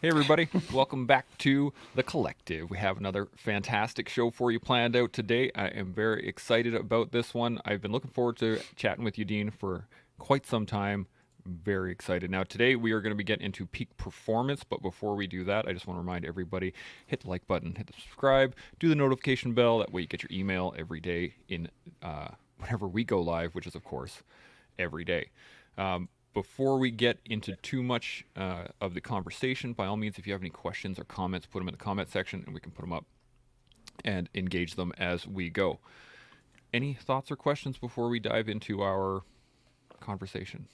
Hey, everybody. Welcome back to The Collective. We have another fantastic show for you planned out today. I am very excited about this one. I've been looking forward to chatting with you, Dean, for quite some time. Very excited. Now, today we are going to be getting into peak performance, but before we do that, I just want to remind everybody hit the like button, hit the subscribe, do the notification bell. That way you get your email every day in whenever we go live, which is, of course, every day. Before we get into too much of the conversation, by all means, if you have any questions or comments, put them in the comment section and we can put them up and engage them as we go. Any thoughts or questions before we dive into our conversation?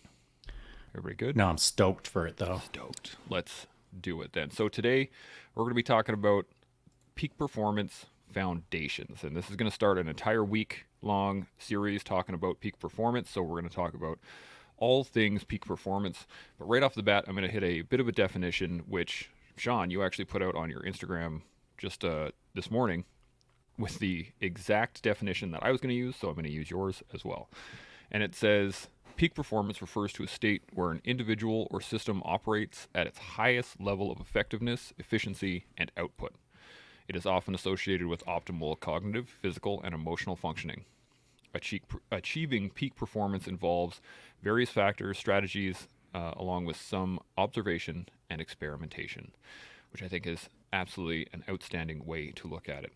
Everybody good? No, I'm stoked for it though. Stoked. Let's do it then. So today we're going to be talking about peak performance foundations, and this is going to start an entire week long series talking about peak performance. So we're going to talk about all things peak performance. But right off the bat, I'm going to hit a bit of a definition, which, Sean, you actually put out on your Instagram just this morning with the exact definition that I was going to use. So I'm going to use yours as well. And it says peak performance refers to a state where an individual or system operates at its highest level of effectiveness, efficiency, and output. It is often associated with optimal cognitive, physical, and emotional functioning. Achieving peak performance involves various factors, strategies, along with some observation and experimentation, which I think is absolutely an outstanding way to look at it.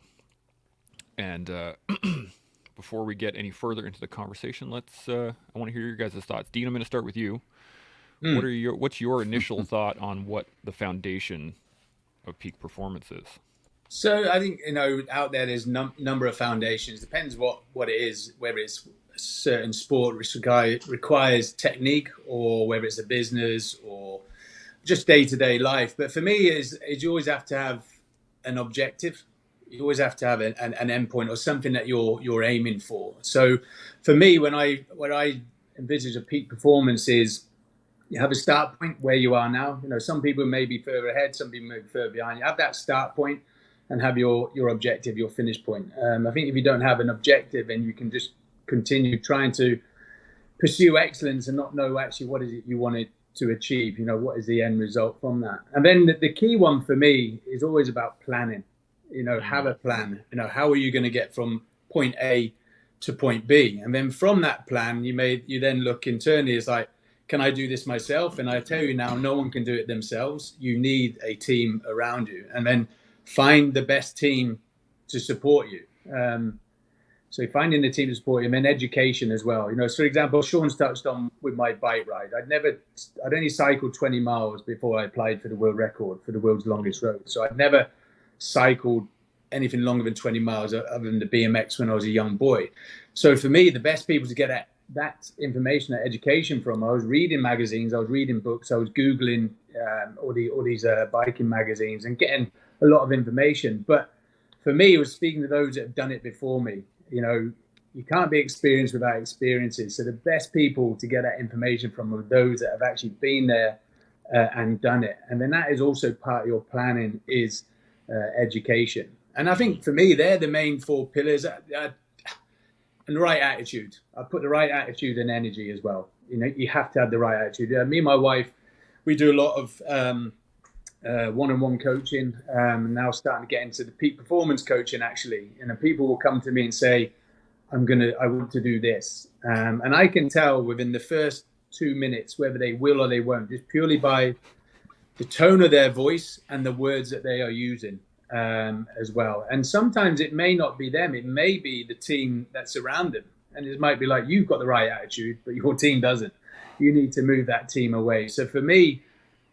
And before we get any further into the conversation, I want to hear your guys' thoughts. Dean, I'm going to start with you. Hmm. What's your initial thought on what the foundation of peak performance is? So I think out there's number of foundations. Depends what it is, whether it's a certain sport which requires technique, or whether it's a business or just day to day life. But for me, is you always have to have an objective. You always have to have an endpoint or something that you're aiming for. So for me, when I envisage a peak performance is you have a start point where you are now. Some people may be further ahead, some people may be further behind. You have that start point and have your objective, your finish point. I think if you don't have an objective and you can just continue trying to pursue excellence and not know actually what is it you wanted to achieve, what is the end result from that. And then the key one for me is always about planning. Have a plan. How are you going to get from point A to point B? And then from that plan, you then look internally as like, can I do this myself? And I tell you now, no one can do it themselves. You need a team around you, and then find the best team to support you. So finding the team to support you, and then education as well. So for example, Sean's touched on with my bike ride. I'd only cycled 20 miles before I applied for the world record for the world's longest road. So I'd never cycled anything longer than 20 miles other than the BMX when I was a young boy. So for me, the best people to get that information, that education from, I was reading magazines, I was reading books, I was Googling all these biking magazines and getting a lot of information. But for me, it was speaking to those that have done it before me. You can't be experienced without experiences. So the best people to get that information from are those that have actually been there and done it. And then that is also part of your planning is education. And I think for me, they're the main four pillars. And the right attitude. I put the right attitude and energy as well. You have to have the right attitude. Me and my wife, we do a lot of one-on-one coaching. Now starting to get into the peak performance coaching actually. And people will come to me and say, I want to do this. And I can tell within the first 2 minutes whether they will or they won't, just purely by the tone of their voice and the words that they are using. As well. And sometimes it may not be them, it may be the team that's around them. And it might be like, you've got the right attitude, but your team doesn't. You need to move that team away. So for me,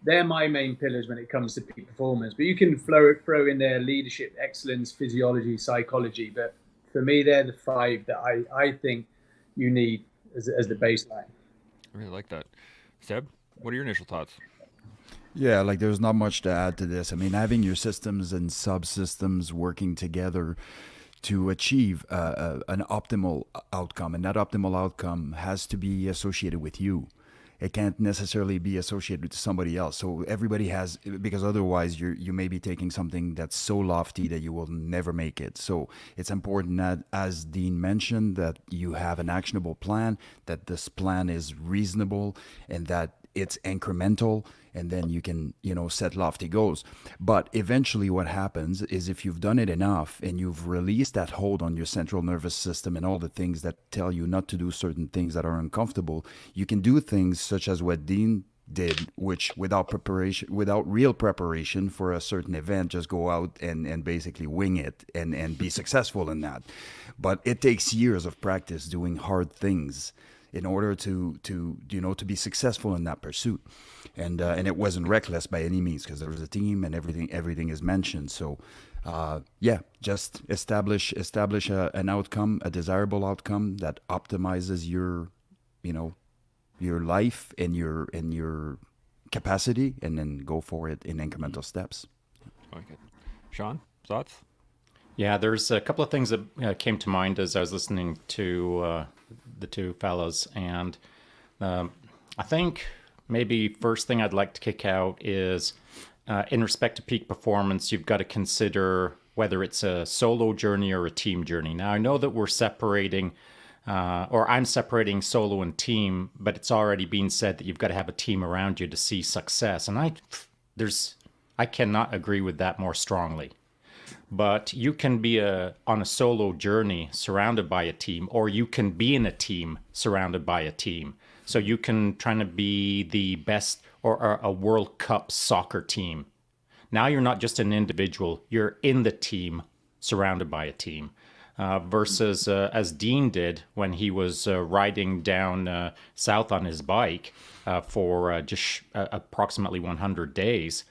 they're my main pillars when it comes to peak performance. But you can throw in there leadership, excellence, physiology, psychology. But for me, they're the five that I think you need as the baseline. I really like that. Seb, what are your initial thoughts? Yeah, like there's not much to add to this. I mean, having your systems and subsystems working together to achieve an optimal outcome, and that optimal outcome has to be associated with you. It can't necessarily be associated with somebody else. So everybody has, because otherwise you may be taking something that's so lofty that you will never make it. So it's important that, as Dean mentioned, that you have an actionable plan, that this plan is reasonable, and that it's incremental, and then you can, set lofty goals. But eventually what happens is, if you've done it enough and you've released that hold on your central nervous system and all the things that tell you not to do certain things that are uncomfortable, you can do things such as what Dean did, which without preparation, without real preparation for a certain event, just go out and basically wing it and be successful in that. But it takes years of practice doing hard things in order to be successful in that pursuit. And it wasn't reckless by any means, because there was a team and everything is mentioned. So just establish an outcome, a desirable outcome that optimizes your life and your capacity, and then go for it in incremental steps. Okay. Sean, thoughts? Yeah, there's a couple of things that came to mind as I was listening to the two fellows. And I think maybe first thing I'd like to kick out is, in respect to peak performance, you've got to consider whether it's a solo journey or a team journey. Now, I know that we're separating, or I'm separating solo and team, but it's already been said that you've got to have a team around you to see success. And I cannot agree with that more strongly. But you can be on a solo journey surrounded by a team, or you can be in a team surrounded by a team. So you can try to be the best, or a World Cup soccer team. Now you're not just an individual, you're in the team surrounded by a team. Versus as Dean did when he was riding down south on his bike for just approximately 100 days.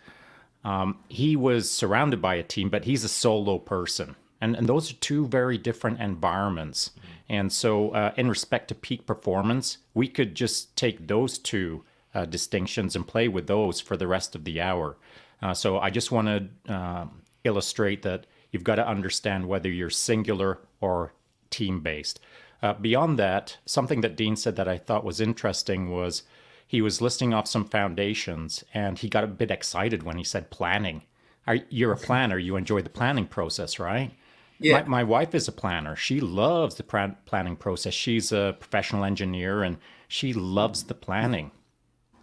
He was surrounded by a team, but he's a solo person. And those are two very different environments. And so in respect to peak performance, we could just take those two distinctions and play with those for the rest of the hour. So I just want to illustrate that you've got to understand whether you're singular or team-based. Beyond that, something that Dean said that I thought was interesting was he was listing off some foundations, and he got a bit excited when he said planning. You're a planner. You enjoy the planning process, right? Yeah. My wife is a planner. She loves the planning process. She's a professional engineer, and she loves the planning.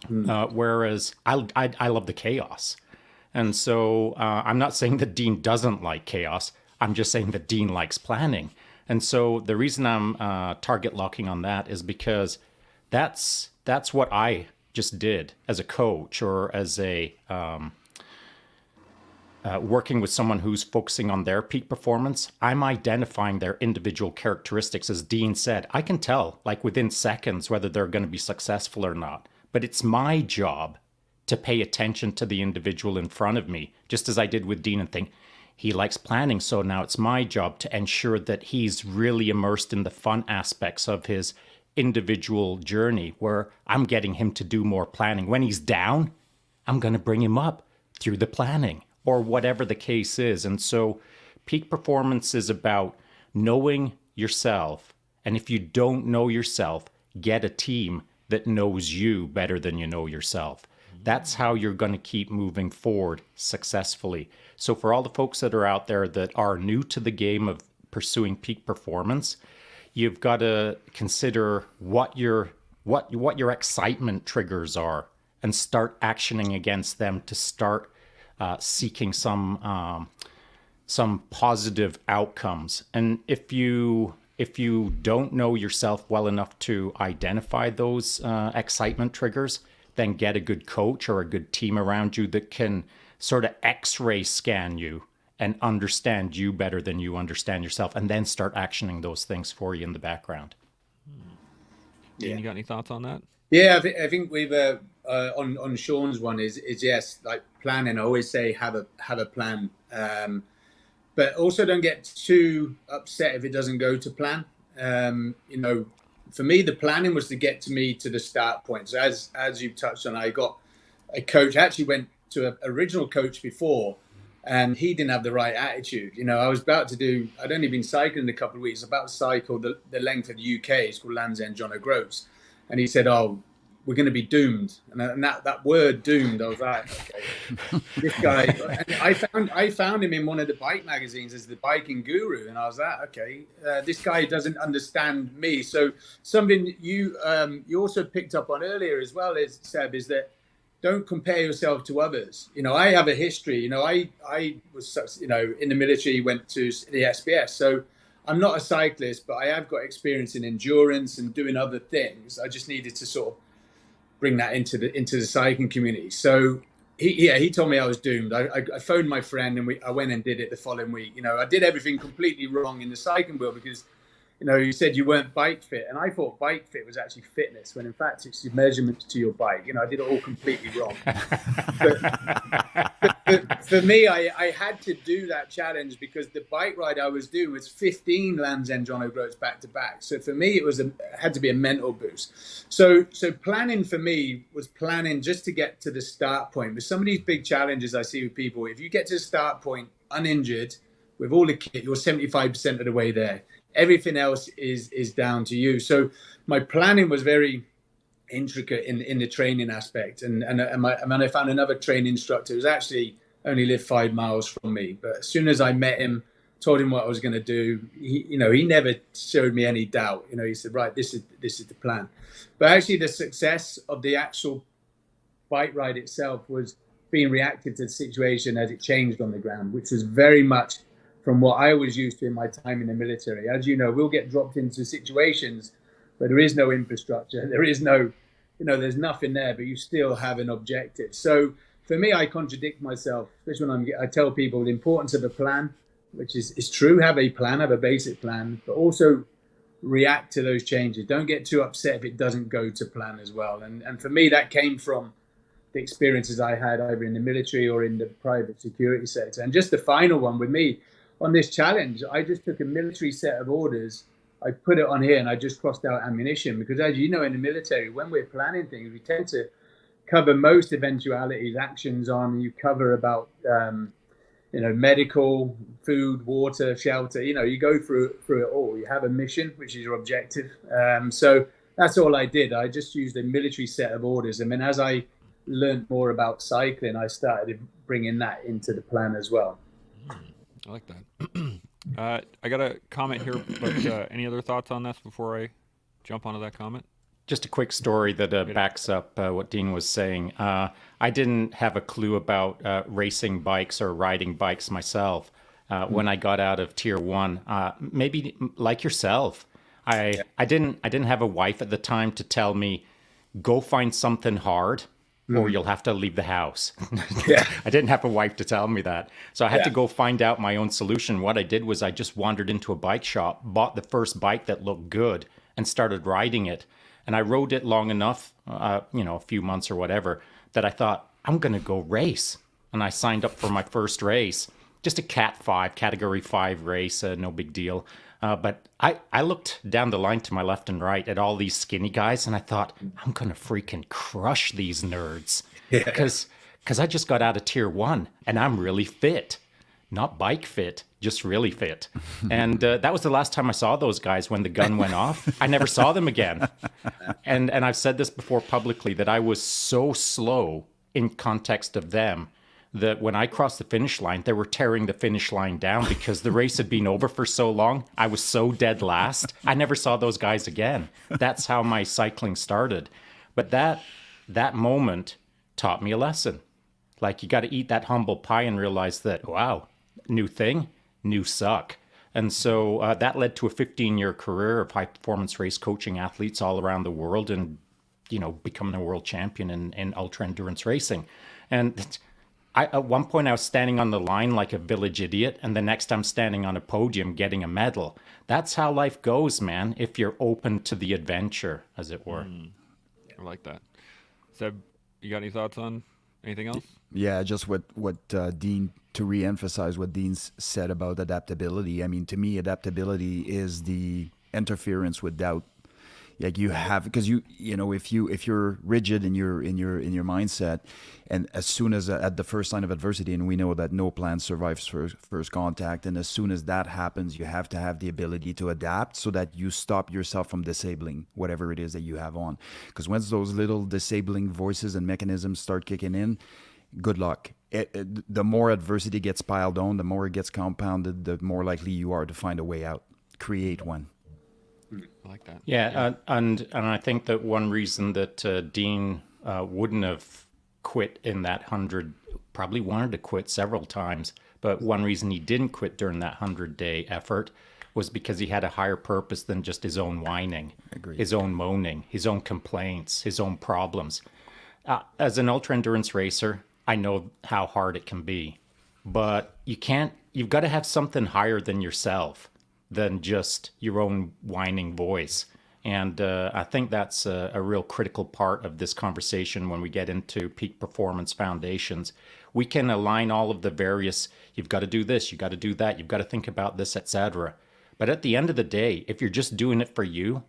Whereas I love the chaos. And so I'm not saying that Dean doesn't like chaos. I'm just saying that Dean likes planning. And so the reason I'm target locking on that is because that's what I just did as a coach, or as a working with someone who's focusing on their peak performance. I'm identifying their individual characteristics. As Dean said, I can tell like within seconds whether they're going to be successful or not. But it's my job to pay attention to the individual in front of me, just as I did with Dean, and think, he likes planning, so now it's my job to ensure that he's really immersed in the fun aspects of his individual journey, where I'm getting him to do more planning. When he's down, I'm going to bring him up through the planning, or whatever the case is. And so peak performance is about knowing yourself. And if you don't know yourself, get a team that knows you better than you know yourself. That's how you're going to keep moving forward successfully. So for all the folks that are out there that are new to the game of pursuing peak performance, you've got to consider what your excitement triggers are, and start actioning against them to start seeking some positive outcomes. And if you don't know yourself well enough to identify those excitement triggers, then get a good coach or a good team around you that can sort of X-ray scan you and understand you better than you understand yourself, and then start actioning those things for you in the background. Dean, you got any thoughts on that? Yeah, I think we've on Sean's one is yes, like planning. I always say have a plan, but also don't get too upset if it doesn't go to plan. For me, the planning was to get me to the start point. So as you touched on, I got a coach. I actually went to an original coach before, and he didn't have the right attitude. I was about to do, I'd only been cycling a couple of weeks, about to cycle the length of the UK. It's called Land's End John O'Groats. And he said, oh, we're going to be doomed. And that word doomed, I was like, okay, this guy. And I found him in one of the bike magazines as the biking guru, and I was like, okay, this guy doesn't understand me. So something you also picked up on earlier as well, is Seb, is that don't compare yourself to others. I have a history. I was, in the military, went to the SBS, so I'm not a cyclist, but I have got experience in endurance and doing other things. I just needed to sort of bring that into the cycling community. So he told me I was doomed. I phoned my friend and I went and did it the following week. I did everything completely wrong in the cycling world because, you said you weren't bike fit, and I thought bike fit was actually fitness, when in fact it's your measurements to your bike. I did it all completely wrong. but for me, I had to do that challenge because the bike ride I was doing was 15 Land's End John O'Groats back to back. So for me, it had to be a mental boost. So planning for me was planning just to get to the start point. With some of these big challenges I see with people, if you get to the start point uninjured with all the kit, you're 75% of the way there. Everything else is down to you. So my planning was very intricate in the training aspect. And I found another training instructor who's actually only lived 5 miles from me. But as soon as I met him, told him what I was going to do, he never showed me any doubt. He said, right, this is the plan. But actually the success of the actual bike ride itself was being reactive to the situation as it changed on the ground, which was very much from what I was used to in my time in the military. As you know, we'll get dropped into situations where there is no infrastructure, there is no, there's nothing there, but you still have an objective. So for me, I contradict myself, especially when I tell people the importance of a plan, which is true. Have a plan, have a basic plan, but also react to those changes. Don't get too upset if it doesn't go to plan as well. And for me, that came from the experiences I had either in the military or in the private security sector. And just the final one with me, on this challenge, I just took a military set of orders, I put it on here, and I just crossed out ammunition, because as you know, in the military, when we're planning things, we tend to cover most eventualities, actions on, you cover about, medical, food, water, shelter, you go through it all. You have a mission, which is your objective. So that's all I did. I just used a military set of orders. And then as I learned more about cycling, I started bringing that into the plan as well. I like that. I got a comment here, but any other thoughts on this before I jump onto that comment? Just a quick story that backs up what Dean was saying. I didn't have a clue about racing bikes or riding bikes myself when I got out of Tier 1. Maybe like yourself, I didn't have a wife at the time to tell me, go find something hard, or you'll have to leave the house. Yeah. I didn't have a wife to tell me that. So I had to go find out my own solution. What I did was I just wandered into a bike shop, bought the first bike that looked good, and started riding it. And I rode it long enough, a few months or whatever, that I thought, I'm going to go race. And I signed up for my first race, just a Category 5 race, no big deal. But I looked down the line to my left and right at all these skinny guys, and I thought, I'm going to freaking crush these nerds. Because I just got out of Tier 1, and I'm really fit. Not bike fit, just really fit. And that was the last time I saw those guys when the gun went off. I never saw them again. And I've said this before publicly, that I was so slow in context of them, that when I crossed the finish line, they were tearing the finish line down because the race had been over for so long. I was so dead last. I never saw those guys again. That's how my cycling started. But that moment taught me a lesson. Like, you got to eat that humble pie and realize that, wow, new thing, new suck. And so that led to a 15-year career of high-performance race coaching athletes all around the world, and, becoming a world champion in ultra-endurance racing. And at one point, I was standing on the line like a village idiot, and the next I'm standing on a podium getting a medal. That's how life goes, man, if you're open to the adventure, as it were. I like that. Seb, you got any thoughts on anything else? Yeah, just what Dean, to re-emphasize what Dean said about adaptability. I mean, to me, adaptability is the interference with doubt. Like you have, because you know, if you're rigid in your mindset, and as soon as at the first sign of adversity, and we know that no plan survives first contact, and as soon as that happens, you have to have the ability to adapt so that you stop yourself from disabling whatever it is that you have on. Because once those little disabling voices and mechanisms start kicking in, good luck. The more adversity gets piled on, the more it gets compounded, the more likely you are to find a way out. Create one. I like that. Yeah, and I think that one reason that Dean wouldn't have quit in that 100, probably wanted to quit several times, but one reason he didn't quit during that 100-day effort was because he had a higher purpose than just his own whining, Agreed. his own moaning, his own complaints, his own problems. As an ultra endurance racer, I know how hard it can be, but you've got to have something higher than yourself, than just your own whining voice. And I think that's a real critical part of this conversation when we get into peak performance foundations. We can align all of the various, you've got to do this, you've got to do that, you've got to think about this, etc. But at the end of the day, if you're just doing it for you,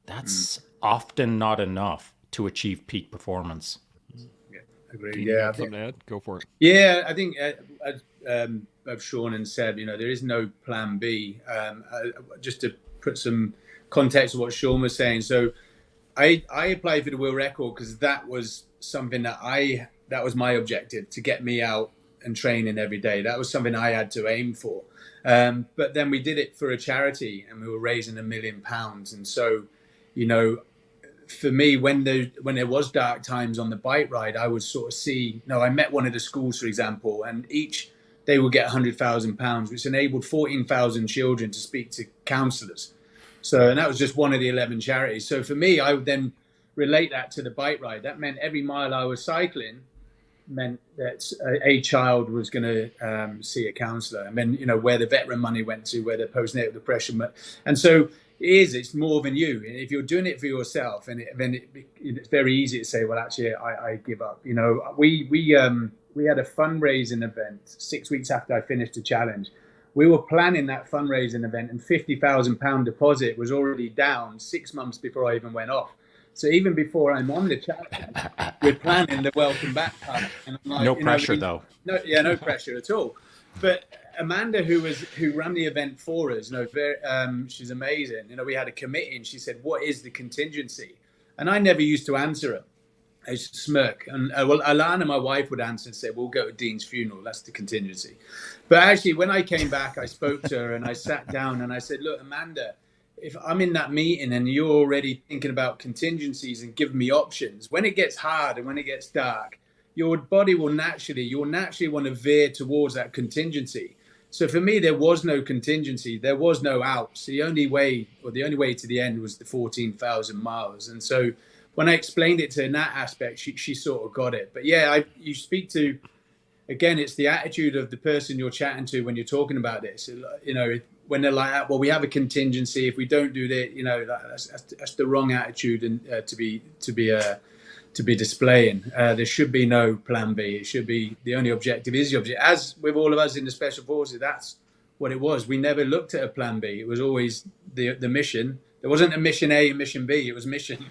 that's often not enough to achieve peak performance. Agreed. Dean, Yeah, you I have think, something to add? Go for it. yeah, I think of Sean and Seb, you know, there is no plan B. Just to put some context of what Sean was saying. So I applied for the world record because that was something that was my objective, to get me out and training every day. That was something I had to aim for. But then we did it for a charity and we were raising £1 million. And so, you know, for me, when there was dark times on the bike ride, I would sort of see, I met one of the schools, for example, and they would get £100,000, which enabled 14,000 children to speak to counsellors. So, and that was just one of the 11 charities. So for me, I would then relate that to the bike ride. That meant every mile I was cycling meant that a child was going to see a counsellor. And then, you know, where the veteran money went to, where the postnatal depression went. And so it's more than you. And if you're doing it for yourself, and it's very easy to say, well, actually, I give up. You know, we had a fundraising event 6 weeks after I finished the challenge. We were planning that fundraising event, and £50,000 deposit was already down 6 months before I even went off. So even before I'm on the challenge, we're planning the welcome back party. And I'm like, No pressure, though. No pressure at all. But Amanda, who ran the event for us, she's amazing. You know, we had a committee, and she said, "What is the contingency?" And I never used to answer her. I used to smirk. And Alana, my wife, would answer and say, "We'll go to Dean's funeral. That's the contingency." But actually, when I came back, I spoke to her and I sat down and I said, "Look, Amanda, if I'm in that meeting and you're already thinking about contingencies and giving me options, when it gets hard and when it gets dark, your body you'll naturally want to veer towards that contingency." So for me, there was no contingency. There was no outs. The only way to the end was the 14,000 miles. And so when I explained it to her in that aspect, she sort of got it. But yeah, you speak to, again, it's the attitude of the person you're chatting to when you're talking about this. You know, when they're like, well, we have a contingency. If we don't do that, you know, that's the wrong attitude and to be displaying. There should be no plan B. It should be the only objective is the objective. As with all of us in the Special Forces, that's what it was. We never looked at a plan B. It was always the mission. There wasn't a mission A and mission B. It was mission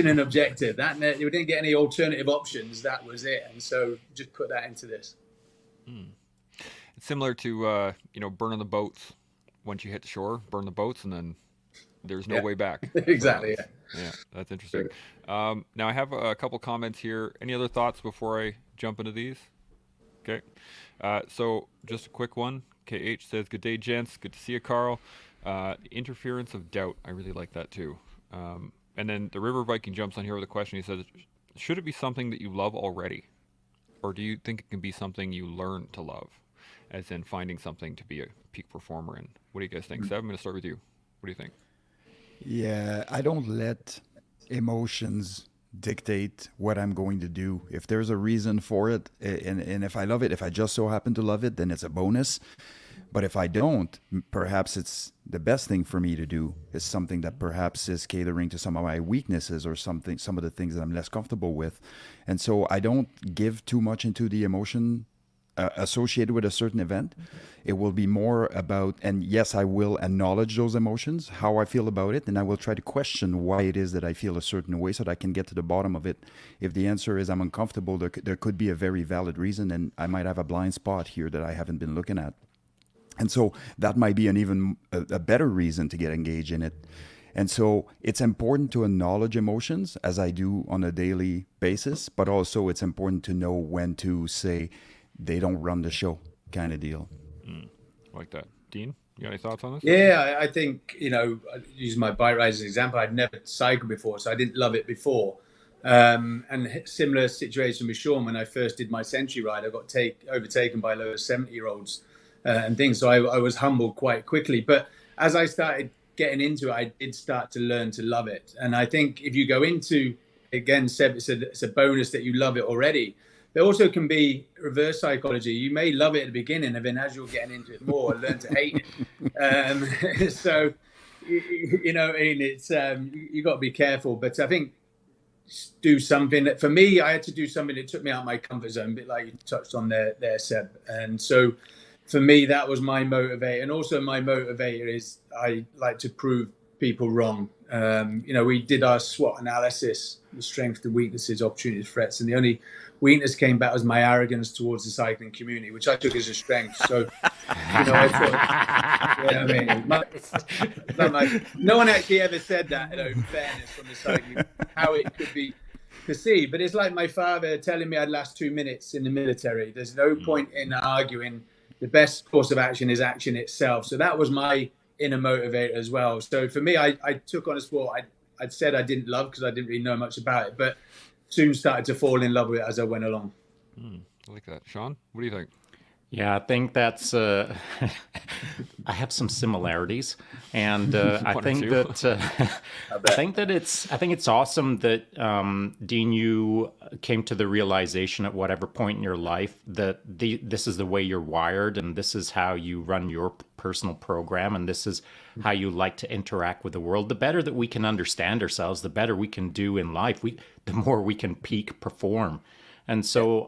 and objective. That we didn't get any alternative options. That was it. And so just put that into this. It's similar to burning the boats. Once you hit the shore, burn the boats, and then there's no way back. Exactly. Yeah, that's interesting. Now I have a couple comments here. Any other thoughts before I jump into these? Okay. So just a quick one. KH says, "Good day, gents. Good to see you, Carl." Interference of doubt. I really like that too. And then the River Viking jumps on here with a question. He says, "Should it be something that you love already? Or do you think it can be something you learn to love? As in finding something to be a peak performer in." What do you guys think? Seb, I'm going to start with you. What do you think? Yeah, I don't let emotions dictate what I'm going to do. If there's a reason for it, and if I love it, if I just so happen to love it, then it's a bonus. But if I don't, perhaps it's the best thing for me to do is something that perhaps is catering to some of my weaknesses or some of the things that I'm less comfortable with. And so I don't give too much into the emotion associated with a certain event. It will be more about, and yes, I will acknowledge those emotions, how I feel about it, and I will try to question why it is that I feel a certain way so that I can get to the bottom of it. If the answer is I'm uncomfortable, there could be a very valid reason, and I might have a blind spot here that I haven't been looking at. And so that might be an even a better reason to get engaged in it. And so it's important to acknowledge emotions as I do on a daily basis, but also it's important to know when to say they don't run the show kind of deal. Like that. Dean, you got any thoughts on this? Yeah, I think, using my bike ride as an example, I'd never cycled before, so I didn't love it before. And similar situation with Sean, when I first did my century ride, I got overtaken by lower 70-year-olds and things. So I was humbled quite quickly. But as I started getting into it, I did start to learn to love it. And I think if you go into, again, Seb, it's a bonus that you love it already. There also can be reverse psychology. You may love it at the beginning, and then as you're getting into it more, learn to hate it. So, it's you got to be careful. But I think do something that, for me, I had to do something that took me out of my comfort zone, a bit like you touched on there, Seb. And so, for me, that was my motivator. And also my motivator is I like to prove people wrong. We did our SWOT analysis, the strengths, the weaknesses, opportunities, threats, and the only weakness came back was my arrogance towards the cycling community, which I took as a strength. So, I thought, no one actually ever said that, in fairness, from the cycling, how it could be perceived. But it's like my father telling me I'd last 2 minutes in the military. There's no point in arguing. The best course of action is action itself. So that was my inner motivator as well. So for me, I took on a sport I'd said I didn't love because I didn't really know much about it, but soon started to fall in love with it as I went along. I like that. Sean, what do you think? Yeah, I think that's. I have some similarities, and I think that I think it's awesome that Dean, you came to the realization at whatever point in your life that this is the way you're wired, and this is how you run your personal program, and this is how you like to interact with the world. The better that we can understand ourselves, the better we can do in life. The more we can peak perform, and so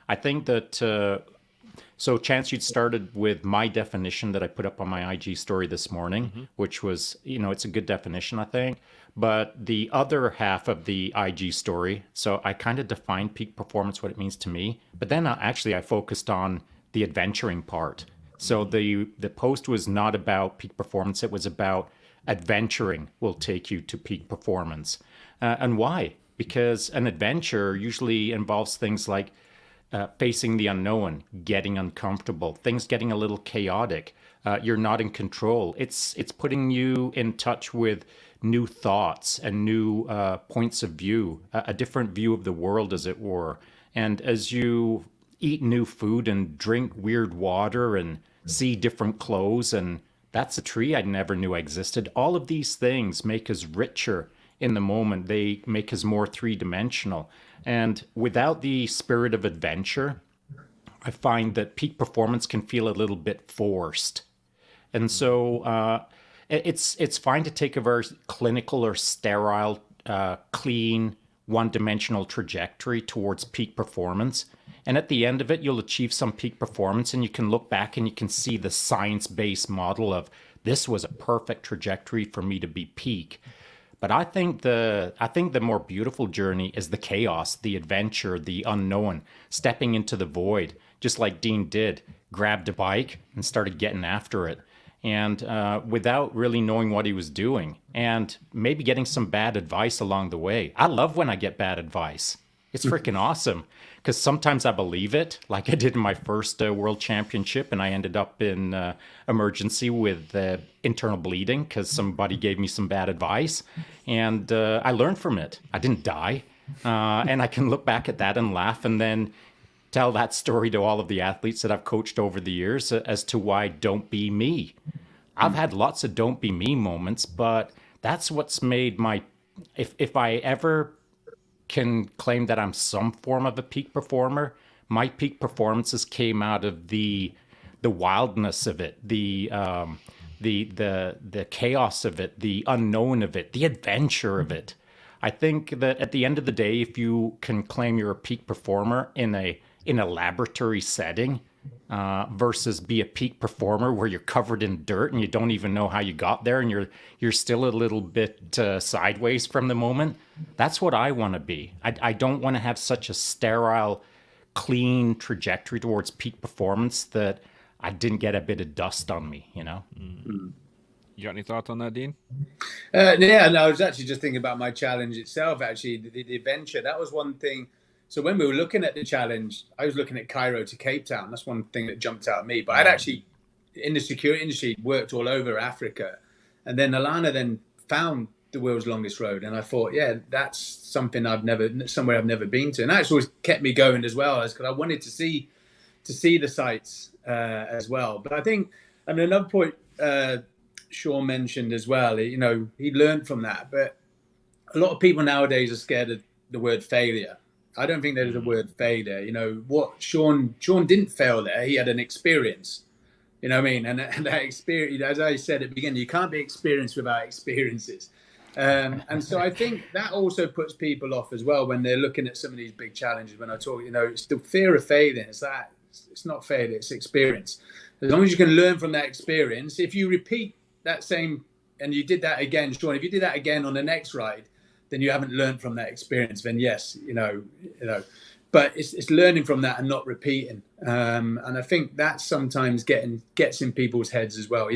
I think that. So, Chance, you'd started with my definition that I put up on my IG story this morning, which was, it's a good definition, I think. But the other half of the IG story, so I kind of defined peak performance, what it means to me. But then I focused on the adventuring part. So the post was not about peak performance. It was about adventuring will take you to peak performance. And why? Because an adventure usually involves things like facing the unknown, getting uncomfortable, things getting a little chaotic. You're not in control. It's putting you in touch with new thoughts and new points of view, a different view of the world, as it were. And as you eat new food and drink weird water and see different clothes, and that's a tree I never knew existed. All of these things make us richer in the moment. They make us more three-dimensional. And without the spirit of adventure, I find that peak performance can feel a little bit forced. And so it's fine to take a very clinical or sterile, clean, one-dimensional trajectory towards peak performance. And at the end of it, you'll achieve some peak performance, and you can look back and you can see the science-based model of this was a perfect trajectory for me to be peak. But I think the more beautiful journey is the chaos, the adventure, the unknown, stepping into the void, just like Dean did, grabbed a bike and started getting after it. And without really knowing what he was doing, and maybe getting some bad advice along the way. I love when I get bad advice. It's freaking awesome, because sometimes I believe it, like I did in my first world championship, and I ended up in emergency with internal bleeding because somebody gave me some bad advice, and I learned from it. I didn't die, and I can look back at that and laugh, and then tell that story to all of the athletes that I've coached over the years as to why don't be me. I've had lots of don't be me moments, but that's what's made my, if I ever can claim that I'm some form of a peak performer, my peak performances came out of the wildness of it, the chaos of it, the unknown of it, the adventure of it. I think that at the end of the day, if you can claim you're a peak performer in in a laboratory setting versus be a peak performer where you're covered in dirt and you don't even know how you got there and you're still a little bit sideways from the moment. That's what I want to be. I don't want to have such a sterile, clean trajectory towards peak performance that I didn't get a bit of dust on me, you know? You got any thoughts on that, Dean? Yeah, no, I was actually just thinking about my challenge itself, actually, the adventure. That was one thing. So when we were looking at the challenge, I was looking at Cairo to Cape Town. That's one thing that jumped out at me. But I'd actually, in the security industry, worked all over Africa. And then Alana then found the world's longest road. And I thought, yeah, that's something somewhere I've never been to. And that's always kept me going as well, because I wanted to see the sights as well. But I think, another point Sean mentioned as well, he learned from that. But a lot of people nowadays are scared of the word failure. I don't think there's a word failure. What Sean didn't fail there. He had an experience. You know what I mean? And that experience, as I said at the beginning, you can't be experienced without experiences. And so I think that also puts people off as well when they're looking at some of these big challenges. When I talk, it's the fear of failing. It's not failure, it's experience. As long as you can learn from that experience, if you repeat that same, and you did that again, Sean, if you did that again on the next ride, then you haven't learned from that experience. Then yes, but it's learning from that and not repeating. And I think that sometimes gets in people's heads as well.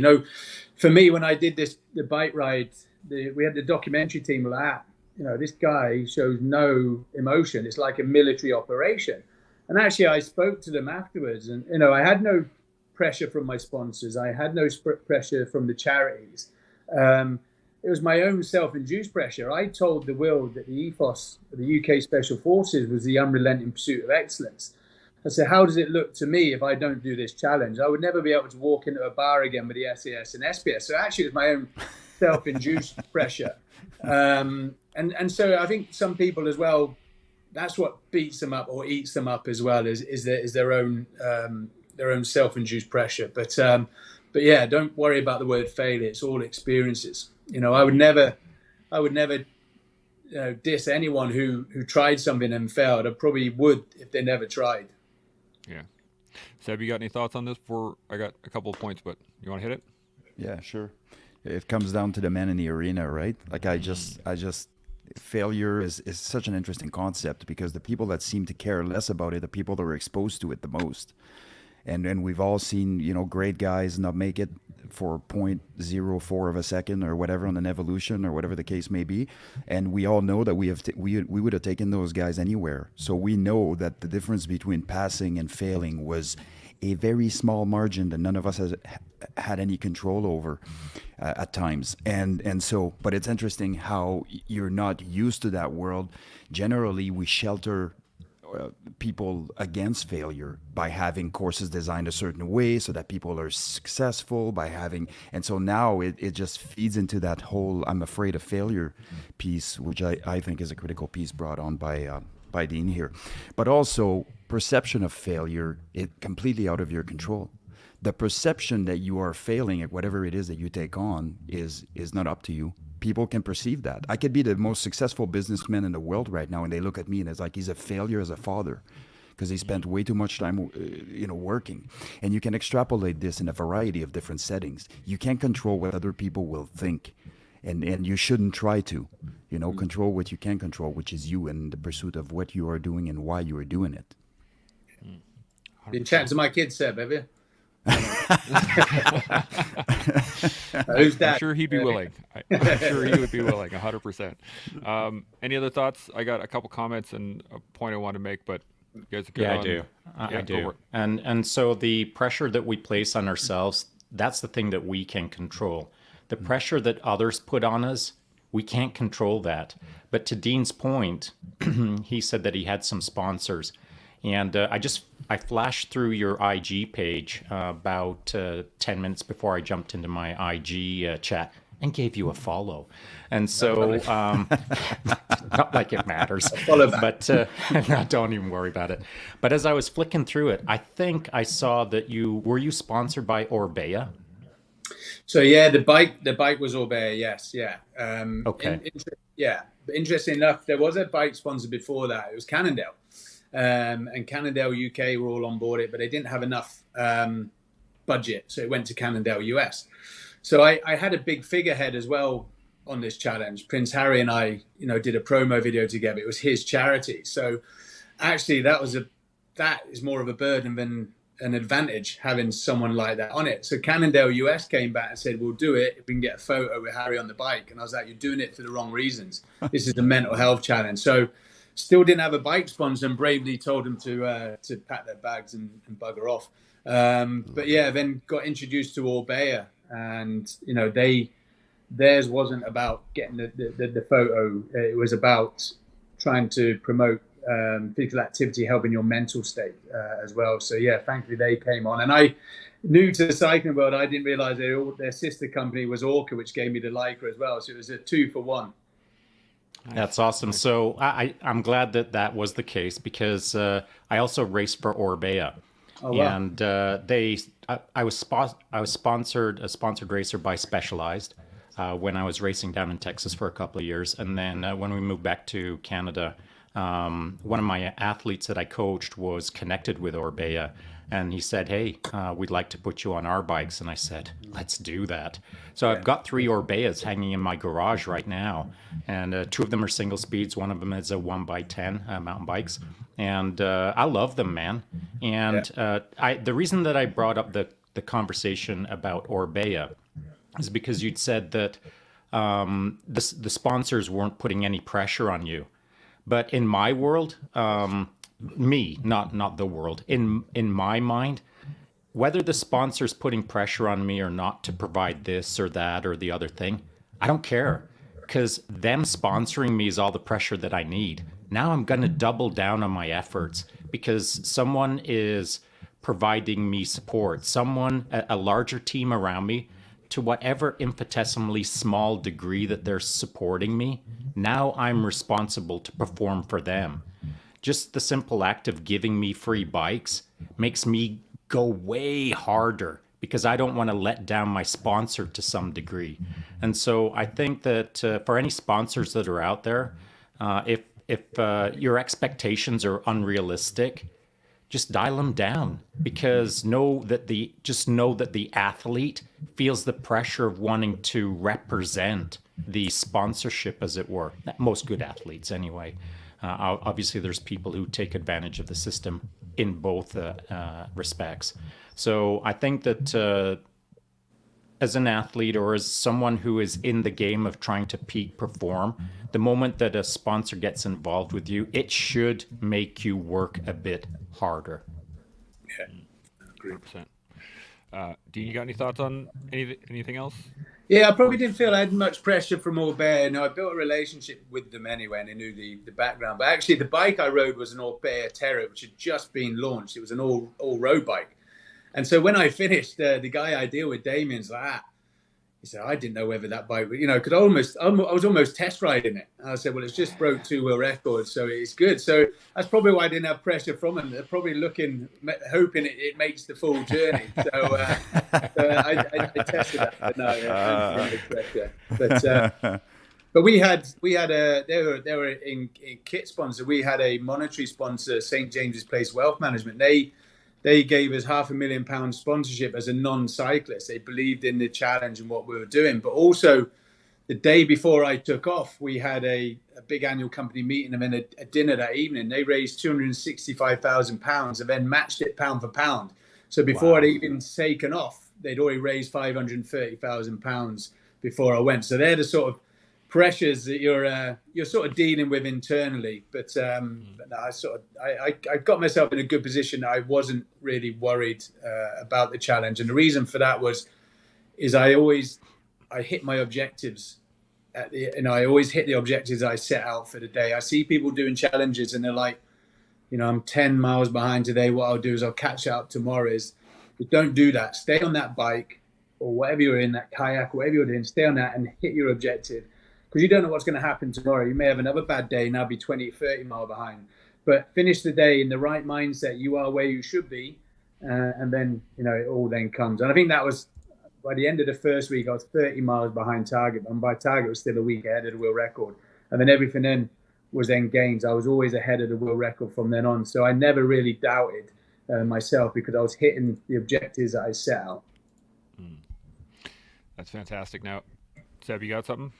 For me, when I did the bike ride, we had the documentary team like, this guy shows no emotion. It's like a military operation. And actually, I spoke to them afterwards, and I had no pressure from my sponsors. I had no pressure from the charities. It was my own self-induced pressure. I told the world that the ethos of the UK Special Forces was the unrelenting pursuit of excellence. I said, how does it look to me if I don't do this challenge? I would never be able to walk into a bar again with the SAS and SPS. So actually, it was my own self-induced pressure. And so I think some people as well, that's what beats them up or eats them up as well, is their own self-induced pressure. But yeah, don't worry about the word failure. It's all experiences. I would never diss anyone who tried something and failed. I probably would if they never tried. Yeah. Seb, you got any thoughts on this? I got a couple of points, but you want to hit it? Yeah, sure. It comes down to the men in the arena, right? Like failure is such an interesting concept, because the people that seem to care less about it are the people that are exposed to it the most. And we've all seen, great guys not make it for 0.04 of a second or whatever on an evolution or whatever the case may be. And we all know that we would have taken those guys anywhere. So we know that the difference between passing and failing was a very small margin that none of us has had any control over at times. And so, but it's interesting how you're not used to that world. Generally, we shelter people against failure by having courses designed a certain way so that people are successful and so now it just feeds into that whole I'm afraid of failure piece, which I think is a critical piece brought on by Dean here. But also perception of failure, it completely out of your control. The perception that you are failing at whatever it is that you take on is not up to you. People can perceive that. I could be the most successful businessman in the world right now, and they look at me and it's like he's a failure as a father because he spent way too much time, working. And you can extrapolate this in a variety of different settings. You can't control what other people will think, and you shouldn't try to, control what you can control, which is you and the pursuit of what you are doing and why you are doing it. Been chatting to my kids, Seb, have you? Who's that? I'm sure he'd be willing. I'm sure he would be willing, 100%. Any other thoughts? I got a couple comments and a point I want to make, but you guys are good. Yeah, I do. I do. And so the pressure that we place on ourselves, that's the thing that we can control. The pressure that others put on us, we can't control that. But to Dean's point, he said that he had some sponsors. And I flashed through your IG page about 10 minutes before I jumped into my IG chat and gave you a follow. And so, not like it matters, but don't even worry about it. But as I was flicking through it, I think I saw that were you sponsored by Orbea? So yeah, the bike was Orbea, yes, yeah. Okay. Yeah, but interesting enough, there was a bike sponsor before that. It was Cannondale. and Cannondale UK were all on board it, but they didn't have enough budget, so it went to Cannondale US. So I had a big figurehead as well on this challenge. Prince Harry and I, did a promo video together. It was his charity, so actually that is more of a burden than an advantage, having someone like that on it. So Cannondale US came back and said, we'll do it if we can get a photo with Harry on the bike. And I was like, you're doing it for the wrong reasons. This is a mental health challenge. So still didn't have a bike sponsor, and bravely told them to pack their bags and bugger off. But yeah, then got introduced to Orbea, and theirs wasn't about getting the photo. It was about trying to promote physical activity, helping your mental state as well. So yeah, thankfully they came on, and I new to the cycling world, I didn't realize their sister company was Orca, which gave me the Lycra as well. So it was a 2-for-1. That's awesome. So I'm glad that was the case, because I also raced for Orbea. Oh, wow. And I was sponsored, a sponsored racer by Specialized when I was racing down in Texas for a couple of years. And then when we moved back to Canada, one of my athletes that I coached was connected with Orbea, and he said, hey, we'd like to put you on our bikes. And I said, let's do that. So I've got 3 Orbeas hanging in my garage right now, and 2 of them are single speeds. One of them is a 1x10 mountain bikes, and I love them, man. And the reason that I brought up the conversation about Orbea is because you'd said that the sponsors weren't putting any pressure on you. But in my world, me, not the world, in my mind, whether the sponsor's putting pressure on me or not to provide this or that or the other thing, I don't care, because them sponsoring me is all the pressure that I need. Now I'm going to double down on my efforts, because someone is providing me support, a larger team around me, to whatever infinitesimally small degree that they're supporting me. Now I'm responsible to perform for them. Just the simple act of giving me free bikes makes me go way harder, because I don't want to let down my sponsor to some degree. And so I think that for any sponsors that are out there, if your expectations are unrealistic, just dial them down, because know that the athlete feels the pressure of wanting to represent the sponsorship, as it were. Most good athletes, anyway. Obviously, there's people who take advantage of the system in both respects. So I think that as an athlete, or as someone who is in the game of trying to peak perform, the moment that a sponsor gets involved with you, it should make you work a bit harder. Yeah, 100%. Dean, you got any thoughts on anything else? Yeah, I probably didn't feel I had much pressure from Orbea. I built a relationship with them anyway, and I knew the background. But actually, the bike I rode was an Orbea Terra, which had just been launched. It was an all-road bike. And so when I finished, the guy I deal with, Damien's like, he said, I didn't know whether that bike, because I was almost test riding it. And I said, well, it's just broke 2-wheel records, so it's good. So that's probably why I didn't have pressure from them. They're probably hoping it makes the full journey. So I tested that, but no, I didn't have pressure. But we had they were in kit sponsor. We had a monetary sponsor, St. James's Place Wealth Management. They gave us £500,000 sponsorship as a non-cyclist. They believed in the challenge and what we were doing. But also, the day before I took off, we had a big annual company meeting and then a dinner that evening. They raised £265,000 and then matched it pound for pound. So before I'd even taken off, they'd already raised £530,000 before I went. So they're the sort of pressures that you're sort of dealing with internally, but I got myself in a good position. I wasn't really worried about the challenge, and the reason for that is I hit my objectives. I always hit the objectives I set out for the day. I see people doing challenges and they're like, I'm 10 miles behind today. What I'll do is I'll catch up tomorrow. But don't do that. Stay on that bike or whatever you're in, that kayak, whatever you're doing. Stay on that and hit your objective. Because you don't know what's going to happen tomorrow. You may have another bad day, now be 20, 30 miles behind. But finish the day in the right mindset. You are where you should be. And then, it all then comes. And I think that was, by the end of the first week, I was 30 miles behind target. And by target, it was still a week ahead of the world record. And then everything then was then gains. I was always ahead of the world record from then on. So I never really doubted myself because I was hitting the objectives that I set out. That's fantastic. Now, Seb, you got something?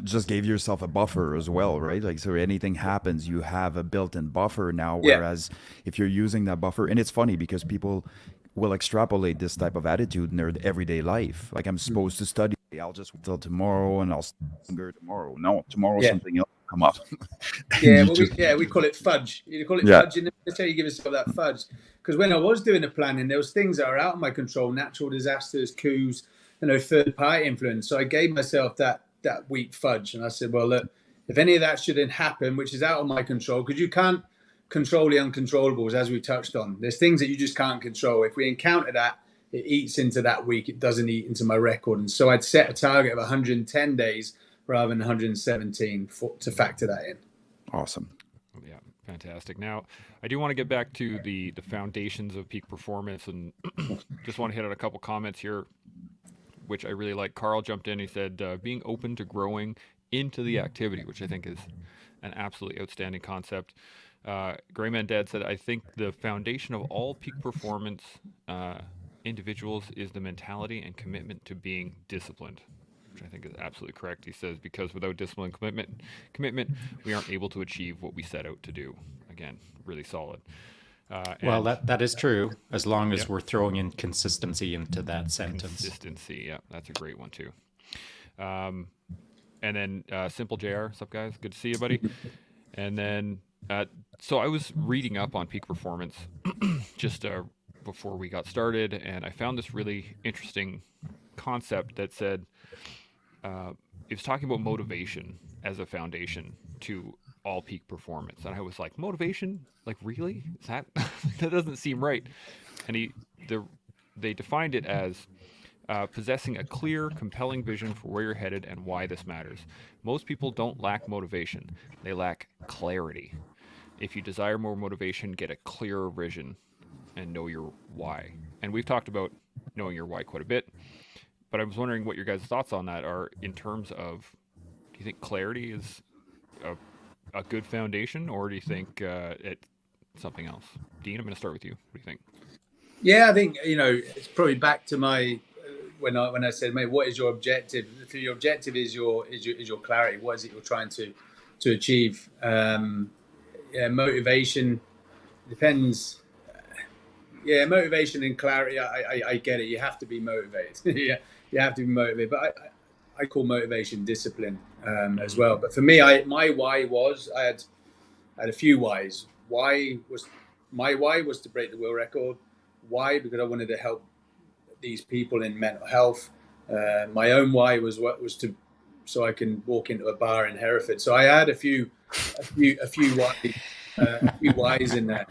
Just gave yourself a buffer as well, right? Like, so anything happens, you have a built-in buffer now. Yeah. Whereas if you're using that buffer, and it's funny because people will extrapolate this type of attitude in their everyday life. Like, I'm supposed to study, I'll just wait till tomorrow and I'll study tomorrow. No, tomorrow something else will come up. Yeah, well, we call it fudge. You call it Yeah. fudge in the military. You give yourself that fudge. Because when I was doing the planning, there was things that are out of my control: natural disasters, coups, third-party influence. So I gave myself that week fudge, and I said, well, look, if any of that shouldn't happen, which is out of my control, because you can't control the uncontrollables, as we touched on. There's things that you just can't control. If we encounter that, it eats into that week. It doesn't eat into my record. And so I'd set a target of 110 days rather than 117 to factor that in. Awesome. Yeah, fantastic. Now, I do want to get back to the foundations of peak performance, and just want to hit on a couple comments here, which I really like. Carl jumped in. He said, being open to growing into the activity, which I think is an absolutely outstanding concept. Grayman Dad said, I think the foundation of all peak performance individuals is the mentality and commitment to being disciplined, which I think is absolutely correct. He says, because without discipline and commitment, we aren't able to achieve what we set out to do. Again, really solid. Well, that is true, as long as we're throwing in consistency into that sentence. Consistency, yeah, that's a great one too. And then Simple JR, what's up, guys? Good to see you, buddy. And then, so I was reading up on peak performance just before we got started, and I found this really interesting concept that said it was talking about motivation as a foundation to all peak performance. And I was like, motivation? Like, really? Is that doesn't seem right. And they defined it as possessing a clear, compelling vision for where you're headed and why this matters. Most people don't lack motivation. They lack clarity. If you desire more motivation, get a clearer vision and know your why. And we've talked about knowing your why quite a bit, but I was wondering what your guys' thoughts on that are in terms of, do you think clarity is a good foundation, or do you think it's something else? Dean, I'm going to start with you. What do you think? Yeah, I think, it's probably back to my when I said, mate, what is your objective? If your objective is your clarity, what is it you're trying to achieve? Motivation depends. Yeah, motivation and clarity. I get it. You have to be motivated. Yeah, you have to be motivated. But I call motivation discipline as well. But for me, my why was I had a few whys. My why was to break the world record. Why? Because I wanted to help these people in mental health. My own why was so I can walk into a bar in Hereford. So I had a few whys in there.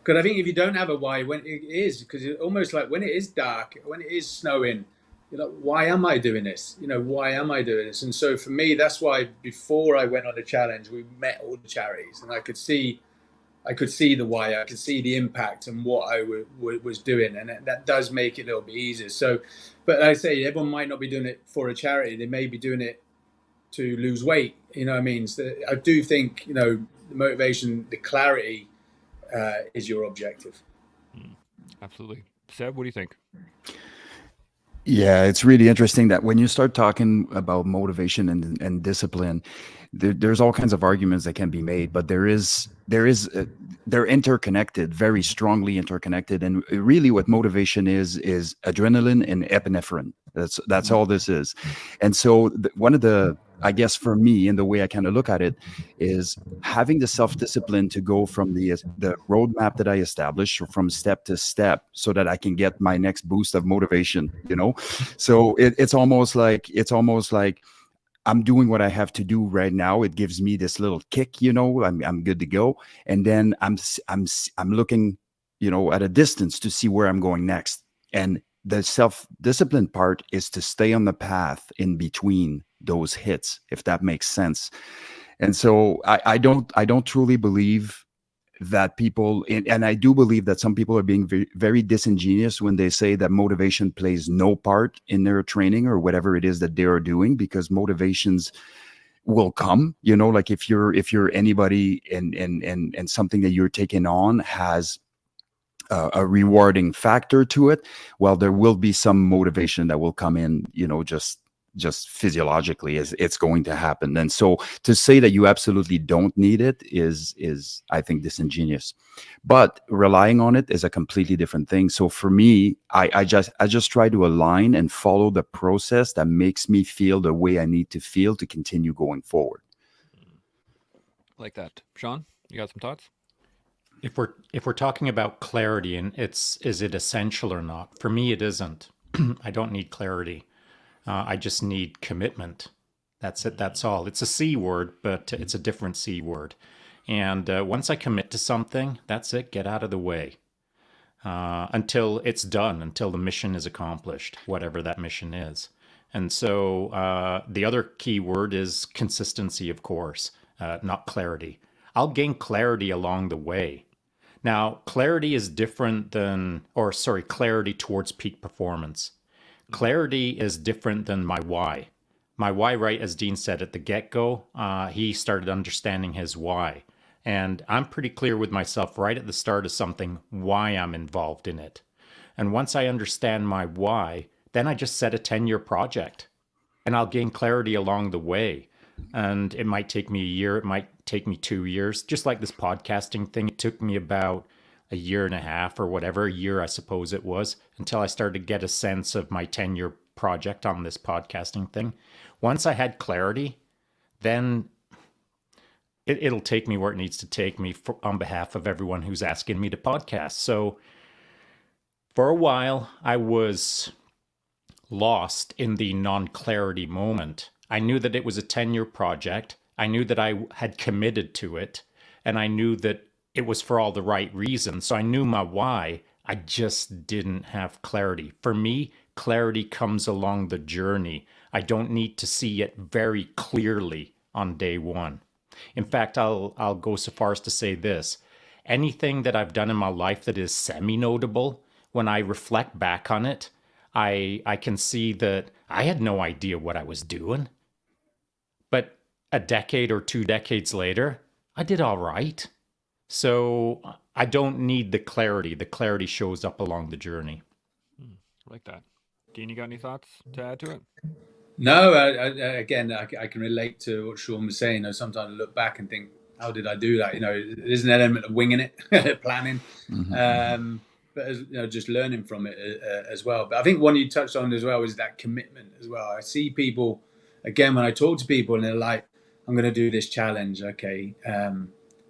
Because I think if you don't have a why, when it is, because it's almost like when it is dark, when it is snowing, you're like, why am I doing this? Why am I doing this? And so for me, that's why before I went on the challenge, we met all the charities, and I could see the why, I could see the impact and what I was doing, and that does make it a little bit easier. So, but like I say, everyone might not be doing it for a charity; they may be doing it to lose weight. You know what I mean? So I do think the motivation, the clarity, is your objective. Absolutely. Seb, what do you think? Yeah, it's really interesting that when you start talking about motivation and discipline, there's all kinds of arguments that can be made, but they're interconnected, very strongly interconnected. And really what motivation is adrenaline and epinephrine. That's all this is. And so one of the, I guess for me, and the way I kind of look at it, is having the self-discipline to go from the roadmap that I established from step to step so that I can get my next boost of motivation, So it's almost like I'm doing what I have to do right now. It gives me this little kick, I'm good to go. And then I'm looking, at a distance to see where I'm going next. And the self-discipline part is to stay on the path in between those hits, if that makes sense. And so I don't truly believe that people, and I do believe that some people are being very, very disingenuous when they say that motivation plays no part in their training or whatever it is that they are doing, because motivations will come. Like if you're anybody, and something that you're taking on has a rewarding factor to it, well, there will be some motivation that will come in, just physiologically, as it's going to happen. And so to say that you absolutely don't need it is I think disingenuous, but relying on it is a completely different thing. So for me, I just try to align and follow the process that makes me feel the way I need to feel to continue going forward. Like that. Sean, you got some thoughts? If we're talking about clarity and is it essential or not? For me, it isn't. I don't need clarity. I just need commitment. That's it. That's all. It's a C word, but it's a different C word. And once I commit to something, that's it. Get out of the way until it's done, until the mission is accomplished, whatever that mission is. And so the other key word is consistency, of course, not clarity. I'll gain clarity along the way. Now, clarity is different clarity towards peak performance. Clarity is different than my why. My why, right, as Dean said at the get-go, he started understanding his why. And I'm pretty clear with myself right at the start of something, why I'm involved in it. And once I understand my why, then I just set a 10-year project. And I'll gain clarity along the way. And it might take me a year, it might take me 2 years. Just like this podcasting thing, it took me about a year and a half or whatever, a year I suppose it was, until I started to get a sense of my 10-year project on this podcasting thing. Once I had clarity, then it'll take me where it needs to take me on behalf of everyone who's asking me to podcast. So for a while, I was lost in the non-clarity moment. I knew that it was a 10-year project. I knew that I had committed to it, and I knew that it was for all the right reasons. So I knew my why. I just didn't have clarity. For me, clarity comes along the journey. I don't need to see it very clearly on day one. In fact, I'll go so far as to say this. Anything that I've done in my life that is semi-notable, when I reflect back on it, I can see that I had no idea what I was doing. But a decade or 2 decades later, I did all right. So I don't need the clarity. The clarity shows up along the journey. I like that. Dean, you got any thoughts to add to it? No, I can relate to what Sean was saying. Sometimes I look back and think, how did I do that? There's an element of winging it, planning, but just learning from it as well. But I think one you touched on as well is that commitment as well. I see people, again, when I talk to people and they're like, I'm going to do this challenge, okay,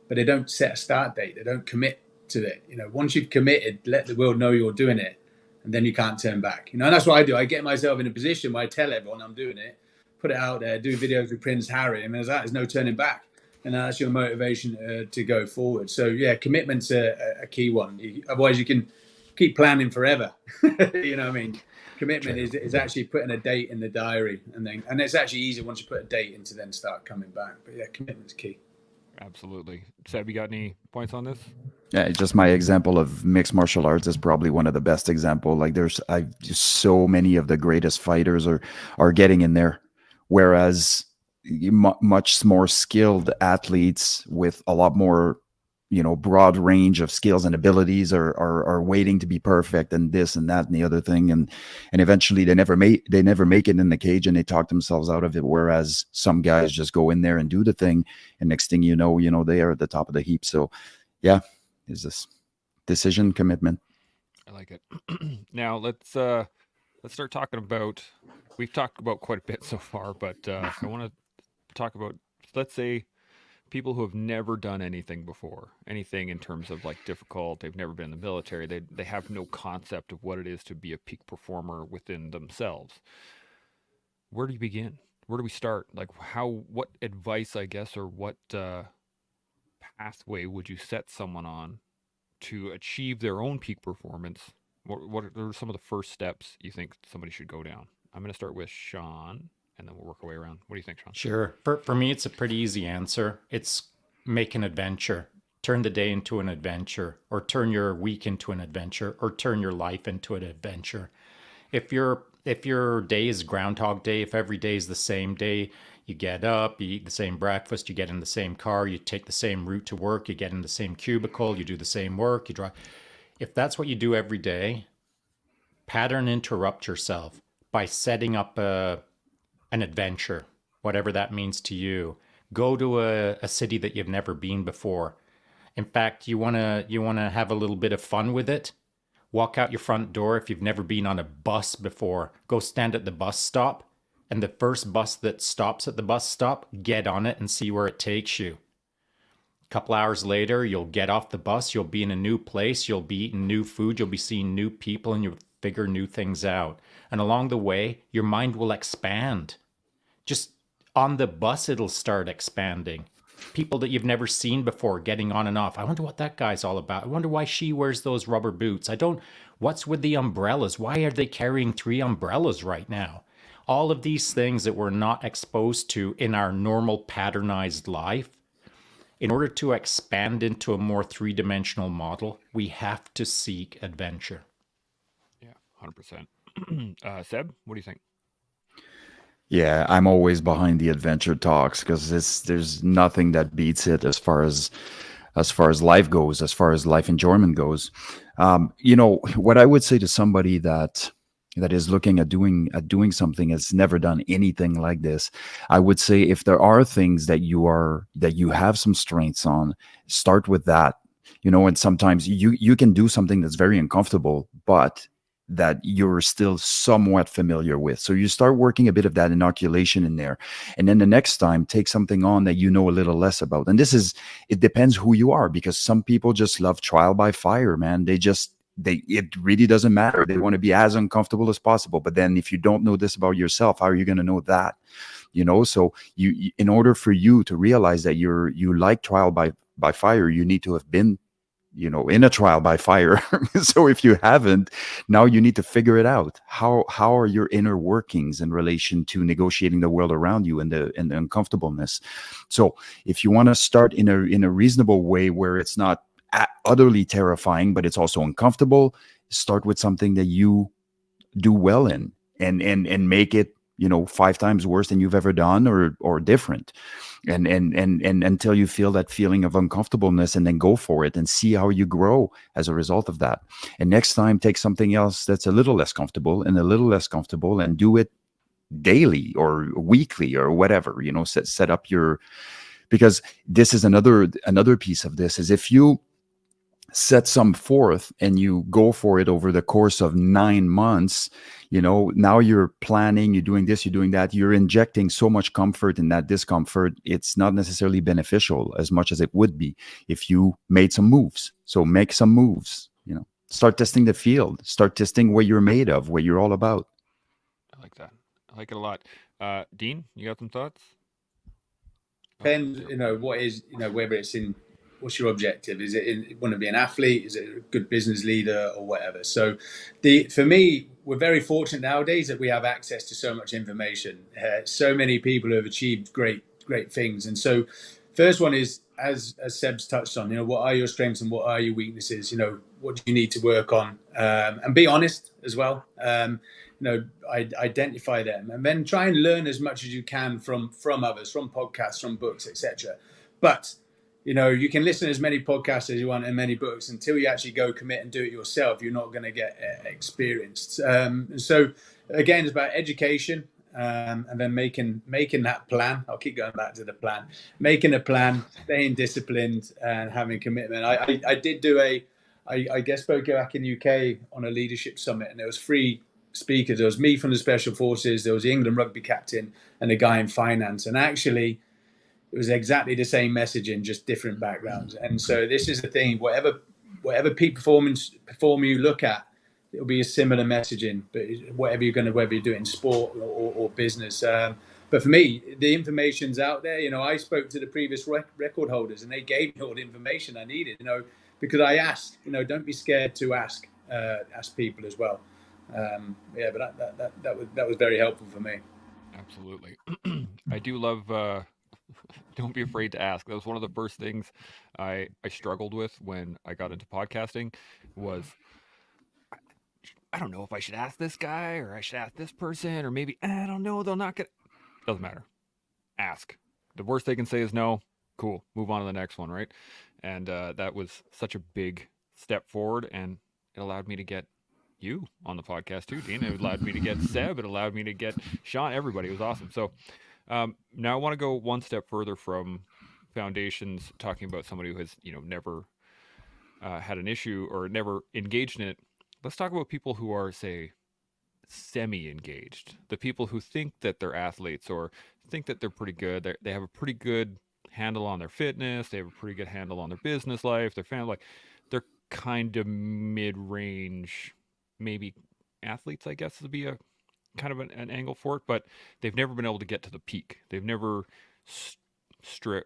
but they don't set a start date. They don't commit to it. Once you've committed, let the world know you're doing it. And then you can't turn back. And that's what I do. I get myself in a position where I tell everyone I'm doing it, put it out there, do videos with Prince Harry. There's no turning back. And that's your motivation to go forward. So, yeah, commitment's a key one. Otherwise, you can keep planning forever. You know what I mean? Commitment is actually putting a date in the diary. And it's actually easier once you put a date in to then start coming back. But, yeah, commitment's key. Absolutely. Seb, you got any points on this? Yeah, just my example of mixed martial arts is probably one of the best example. Like just so many of the greatest fighters are getting in there, whereas much more skilled athletes with a lot more, broad range of skills and abilities are waiting to be perfect and this and that and the other thing, and eventually they never make it in the cage and they talk themselves out of it. Whereas some guys just go in there and do the thing, and next thing you know, they are at the top of the heap. So, yeah. Is this decision, commitment? I like it. Now let's start talking about. We've talked about quite a bit so far, but I want to talk about, let's say, people who have never done anything before, anything in terms of like difficult. They've never been in the military. They have no concept of what it is to be a peak performer within themselves. Where do you begin? Where do we start? Like what advice, I guess, or what pathway would you set someone on to achieve their own peak performance? What are some of the first steps you think somebody should go down? I'm going to start with Sean, and then we'll work our way around. What do you think, Sean? Sure. For me, it's a pretty easy answer. It's make an adventure. Turn the day into an adventure, or turn your week into an adventure, or turn your life into an adventure. If your day is Groundhog Day, if every day is the same day, You get up, you eat the same breakfast, you get in the same car, you take the same route to work, you get in the same cubicle, you do the same work, you drive. If that's what you do every day, pattern interrupt yourself by setting up an adventure, whatever that means to you. Go to a city that you've never been before. In fact, you wanna have a little bit of fun with it. Walk out your front door if you've never been on a bus before. Go stand at the bus stop, and the first bus that stops at the bus stop, get on it and see where it takes you. A couple hours later, you'll get off the bus, you'll be in a new place, you'll be eating new food, you'll be seeing new people, and you'll figure new things out. And along the way, your mind will expand. Just on the bus, it'll start expanding. People that you've never seen before getting on and off. I wonder what that guy's all about. I wonder why she wears those rubber boots. What's with the umbrellas? Why are they carrying 3 umbrellas right now? All of these things that we're not exposed to in our normal patternized life, in order to expand into a more 3-dimensional model, we have to seek adventure. Yeah, 100%. Seb, what do you think? Yeah, I'm always behind the adventure talks because there's nothing that beats it as far as life goes, as far as life enjoyment goes. What I would say to somebody that is looking at doing something, has never done anything like this, I would say if there are things that you have some strengths on, start with that. And sometimes you can do something that's very uncomfortable, but that you're still somewhat familiar with. So you start working a bit of that inoculation in there. And then the next time, take something on that you know a little less about. And it depends who you are, because some people just love trial by fire, man. It really doesn't matter. They want to be as uncomfortable as possible. But then if you don't know this about yourself, how are you going to know that? So in order for you to realize that you like trial by fire, you need to have been in a trial by fire. So if you haven't, now you need to figure it out. How are your inner workings in relation to negotiating the world around you and the uncomfortableness? So if you want to start in a reasonable way where it's not utterly terrifying, but it's also uncomfortable, start with something that you do well in, and make it 5 times worse than you've ever done, or different, and until you feel that feeling of uncomfortableness, and then go for it and see how you grow as a result of that. And next time, take something else that's a little less comfortable and do it daily or weekly or whatever. Set up your, because this is another piece of this, is if you set some forth and you go for it over the course of 9 months, now you're planning, you're doing this, you're doing that, you're injecting so much comfort in that discomfort. It's not necessarily beneficial as much as it would be if you made some moves. So make some moves, start testing the field, start testing what you're made of, what you're all about. I like that. I like it a lot. Dean, you got some thoughts? Depends, whether it's in, what's your objective? Is it you want to be an athlete? Is it a good business leader or whatever? So for me, we're very fortunate nowadays that we have access to so much information. So many people who have achieved great things. And so first one is, as Seb's touched on, what are your strengths and what are your weaknesses? What do you need to work on? And be honest as well. Identify them, and then try and learn as much as you can from others, from podcasts, from books, etc. But you can listen to as many podcasts as you want and many books, until you actually go commit and do it yourself, you're not going to get experienced. So again, it's about education, and then making that plan. I'll keep going back to the plan. Making a plan, staying disciplined, and having commitment. I did do I guest spoke back in the UK on a leadership summit, and there was 3 speakers. There was me from the Special Forces, there was the England rugby captain, and a guy in finance. And actually, it was exactly the same messaging, just different backgrounds. And so this is the thing: whatever peak performer you look at, it'll be a similar messaging. But whether you do it in sport or business. But for me, the information's out there. I spoke to the previous record holders, and they gave me all the information I needed. Because I asked. Don't be scared to ask people as well. But that was very helpful for me. Absolutely. I do love don't be afraid to ask. That was one of the first things I struggled with when I got into podcasting. Was I don't know if I should ask this guy or I should ask this person, or maybe I don't know, they'll not get. Doesn't matter. ask. The worst they can say is no. Cool. Move on to the next one, right? And that was such a big step forward, and it allowed me to get you on the podcast too, Dean. It allowed me to get Seb. It allowed me to get Sean. Everybody. It was awesome. So now I want to go one step further from foundations, talking about somebody who has never had an issue or never engaged in it. Let's talk about people who are, say, semi-engaged. The people who think that they're athletes or think that they're pretty good. They have a pretty good handle on their fitness. They have a pretty good handle on their business life, their family. Like, they're kind of mid-range, maybe athletes, I guess, would be a kind of an angle for it. But they've never been able to get to the peak. They've never striven.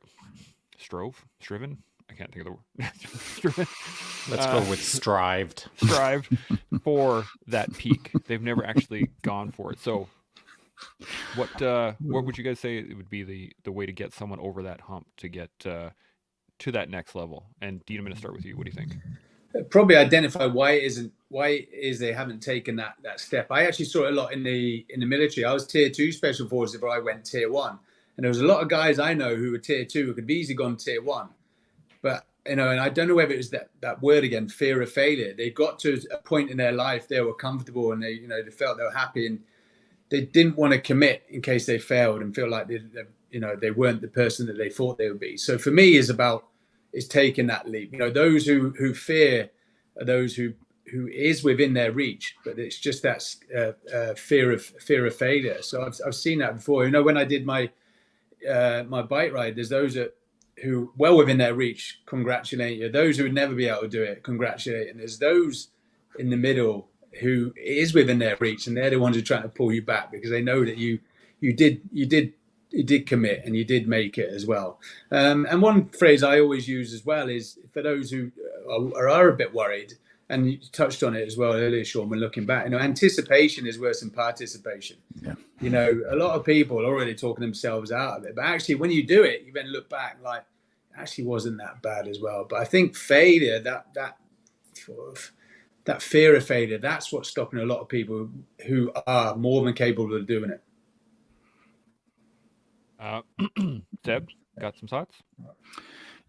I can't think of the word. Let's go with strived. Strived for that peak. They've never actually gone for it. So what would you guys say it would be the way to get someone over that hump to get to that next level? And Dean, I'm going to start with you. What do you think? Probably identify why it is they haven't taken that step. I actually saw it a lot in the military. I was tier 2 special forces before I went tier 1, and there was a lot of guys I know who were tier 2 who could have easily gone tier 1. But, and I don't know whether it was that word again, fear of failure. They got to a point in their life, they were comfortable and they felt they were happy, and they didn't want to commit in case they failed and feel like they weren't the person that they thought they would be. So for me, is taking that leap. Those who fear are those who is within their reach, but it's just that fear of failure. So I've seen that before. When I did my bike ride, there's those who well within their reach, congratulate you. Those who would never be able to do it, congratulate. And there's those in the middle who is within their reach, and they're the ones who are trying to pull you back because they know that you did commit and you did make it as well. And one phrase I always use as well is for those who are a bit worried, and you touched on it as well earlier, Sean, when looking back, anticipation is worse than participation. Yeah. A lot of people are already talking themselves out of it, but actually when you do it, you then look back like, it actually wasn't that bad as well. But I think failure, that fear of failure, that's what's stopping a lot of people who are more than capable of doing it. Seb, got some thoughts?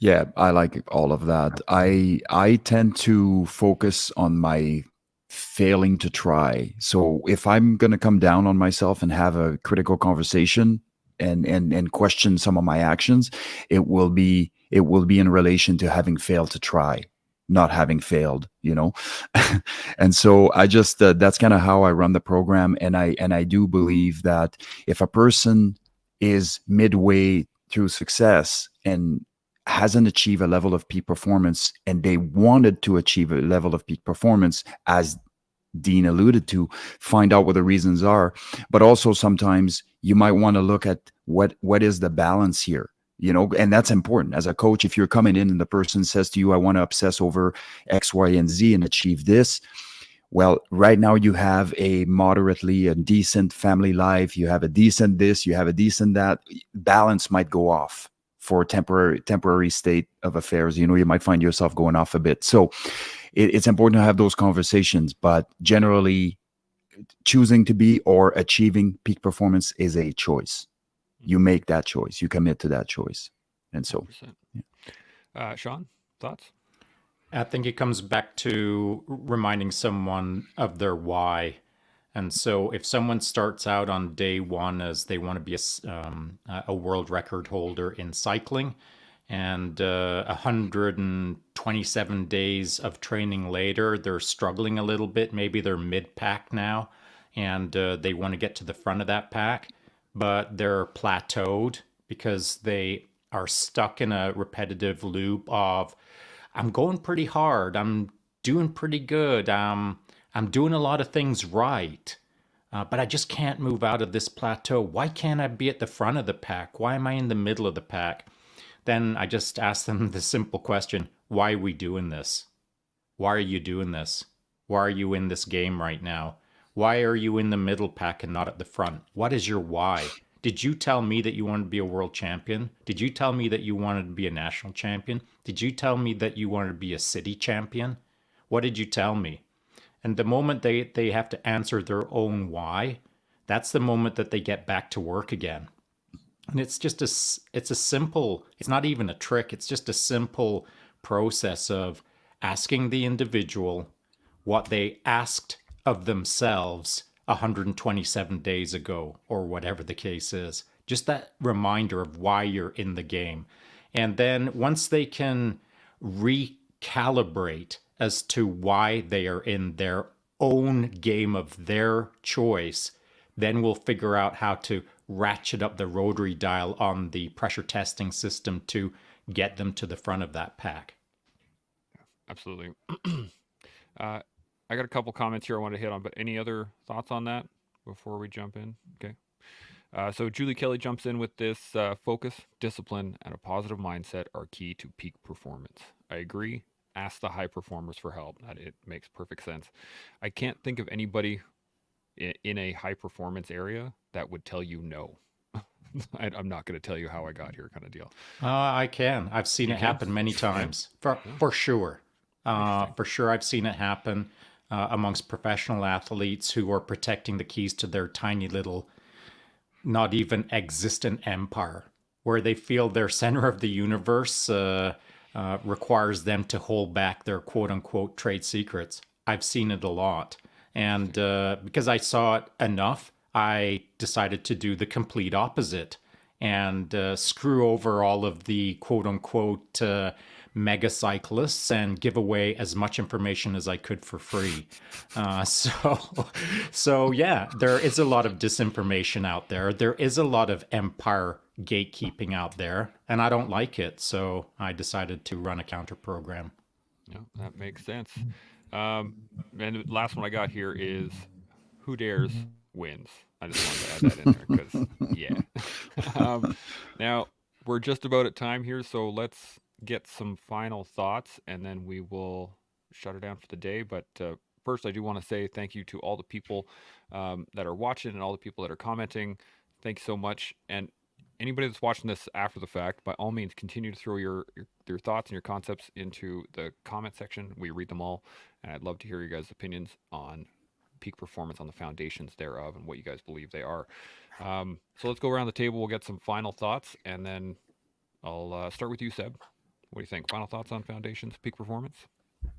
Yeah, I like all of that. I tend to focus on my failing to try. So if I'm going to come down on myself and have a critical conversation and question some of my actions, it will be in relation to having failed to try, not having failed, And so I just that's kind of how I run the program, and I do believe that if a person is midway through success and hasn't achieved a level of peak performance, and they wanted to achieve a level of peak performance, as Dean alluded to, find out what the reasons are. But also sometimes you might want to look at what is the balance here, and that's important. As a coach, if you're coming in and the person says to you, I want to obsess over X, Y, and Z and achieve this. Well, right now you have a decent family life, you have a decent this, you have a decent that. Balance might go off for a temporary state of affairs. You might find yourself going off a bit. So it's important to have those conversations, but generally choosing to be or achieving peak performance is a choice. You make that choice, you commit to that choice. And so, yeah. Sean, thoughts? I think it comes back to reminding someone of their why. And so if someone starts out on day one as they want to be a world record holder in cycling, and 127 days of training later, they're struggling a little bit, maybe they're mid-pack now, and they want to get to the front of that pack, but they're plateaued because they are stuck in a repetitive loop of, I'm going pretty hard, I'm doing pretty good, I'm doing a lot of things right, but I just can't move out of this plateau. Why can't I be at the front of the pack? Why am I in the middle of the pack? Then I just ask them the simple question, why are we doing this? Why are you doing this? Why are you in this game right now? Why are you in the middle pack and not at the front? What is your why? Did you tell me that you wanted to be a world champion? Did you tell me that you wanted to be a national champion? Did you tell me that you wanted to be a city champion? What did you tell me? And the moment they have to answer their own why, that's the moment that they get back to work again. And it's a simple, it's not even a trick, it's just a simple process of asking the individual what they asked of themselves 127 days ago, or whatever the case is. Just that reminder of why you're in the game. And then once they can recalibrate as to why they are in their own game of their choice, then we'll figure out how to ratchet up the rotary dial on the pressure testing system to get them to the front of that pack. Absolutely. I got a couple comments here I want to hit on, but any other thoughts on that before we jump in? Okay. So Julie Kelly jumps in with this focus, discipline, and a positive mindset are key to peak performance. I agree. Ask the high performers for help. That it makes perfect sense. I can't think of anybody in a high performance area that would tell you no. I'm not going to tell you how I got here, kind of deal. I can. I've seen it happen many times. For sure. For sure, I've seen it happen amongst professional athletes who are protecting the keys to their tiny little, not even existent empire, where they feel their center of the universe requires them to hold back their quote unquote trade secrets. I've seen it a lot. And because I saw it enough, I decided to do the complete opposite and screw over all of the quote unquote mega cyclists and give away as much information as I could for free. So yeah, there is a lot of disinformation out there. There is a lot of empire gatekeeping out there, and I don't like it. So I decided to run a counter program. Yeah, that makes sense. And the last one I got here is who dares wins. I just wanted to add that in there because, yeah. Now, we're just about at time here, so let's get some final thoughts and then we will shut it down for the day. But first, I do want to say thank you to all the people that are watching and all the people that are commenting. Thank you so much. And anybody that's watching this after the fact, by all means, continue to throw your thoughts and your concepts into the comment section. We read them all, and I'd love to hear you guys' opinions on peak performance, on the foundations thereof, and what you guys believe they are. So let's go around the table. We'll get some final thoughts, and then I'll start with you, Seb. What do you think? Final thoughts on foundations, peak performance?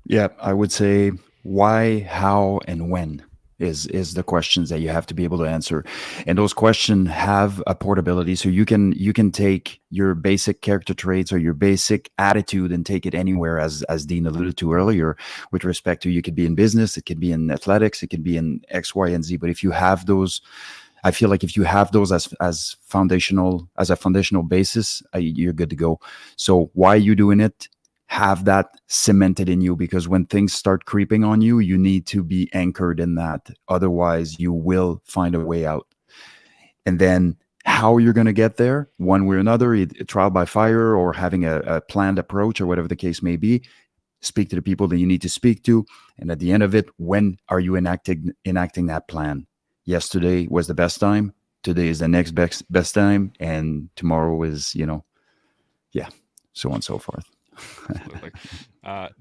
Yeah, I would say why, how, and when is the questions that you have to be able to answer, and those questions have a portability, so you can take your basic character traits or your basic attitude and take it anywhere, as Dean alluded to earlier, with respect to, you could be in business, it could be in athletics, it could be in X, Y, and Z. But if you have those, I feel like if you have those as a foundational basis, you're good to go. So why are you doing it? Have that cemented in you, because when things start creeping on you, you need to be anchored in that. Otherwise, you will find a way out. And then how you're going to get there, one way or another, trial by fire or having a planned approach or whatever the case may be, speak to the people that you need to speak to. And at the end of it, when are you enacting that plan? Yesterday was the best time. Today is the next best time. And tomorrow is, so on and so forth. Absolutely.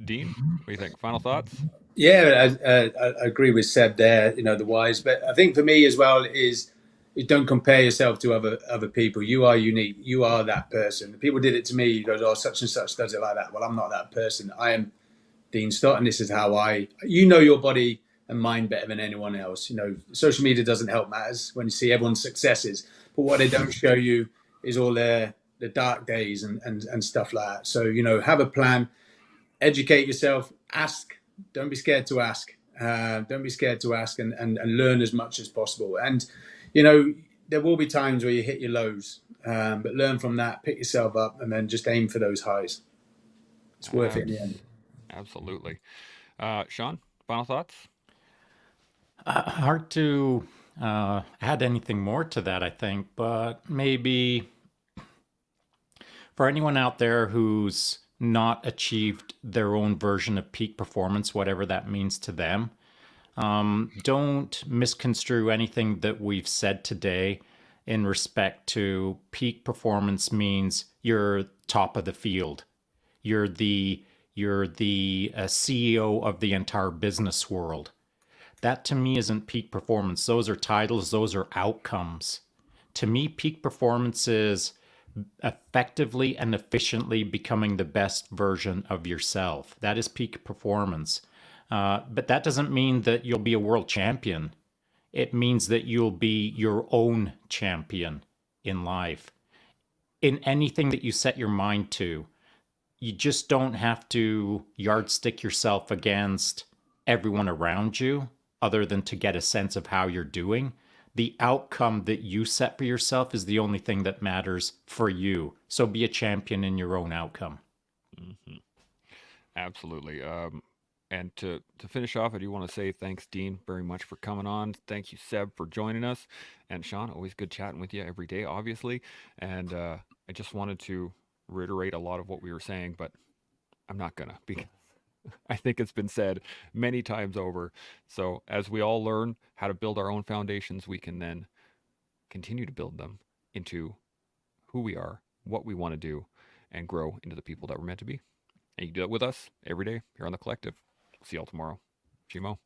Dean, what do you think? Final thoughts? Yeah, I agree with Seb there, the whys. But I think for me as well is don't compare yourself to other people. You are unique. You are that person. People did it to me. You go, oh, such and such does it like that. Well, I'm not that person. I am Dean Stott, and this is how you know your body and mind better than anyone else. Social media doesn't help matters when you see everyone's successes. But what they don't show you is all the dark days and stuff like that. So, have a plan, educate yourself, ask. Don't be scared to ask. Don't be scared to ask and learn as much as possible. And, there will be times where you hit your lows, but learn from that, pick yourself up, and then just aim for those highs. It's worth it in the end. Absolutely. Sean, final thoughts? Hard to add anything more to that, I think, but maybe for anyone out there who's not achieved their own version of peak performance, whatever that means to them, don't misconstrue anything that we've said today in respect to peak performance means you're top of the field. You're the CEO of the entire business world. That to me isn't peak performance. Those are titles, those are outcomes. To me, peak performance is effectively and efficiently becoming the best version of yourself. That is peak performance. But that doesn't mean that you'll be a world champion. It means that you'll be your own champion in life. In anything that you set your mind to, you just don't have to yardstick yourself against everyone around you other than to get a sense of how you're doing. The outcome that you set for yourself is the only thing that matters for you. So be a champion in your own outcome. Absolutely. And to finish off, I do want to say thanks, Dean, very much for coming on. Thank you, Seb, for joining us. And Sean, always good chatting with you every day, obviously. And I just wanted to reiterate a lot of what we were saying, but I'm not going to because I think it's been said many times over. So as we all learn how to build our own foundations, we can then continue to build them into who we are, what we want to do, and grow into the people that we're meant to be. And you can do that with us every day here on The Collective. See y'all tomorrow. Chimo.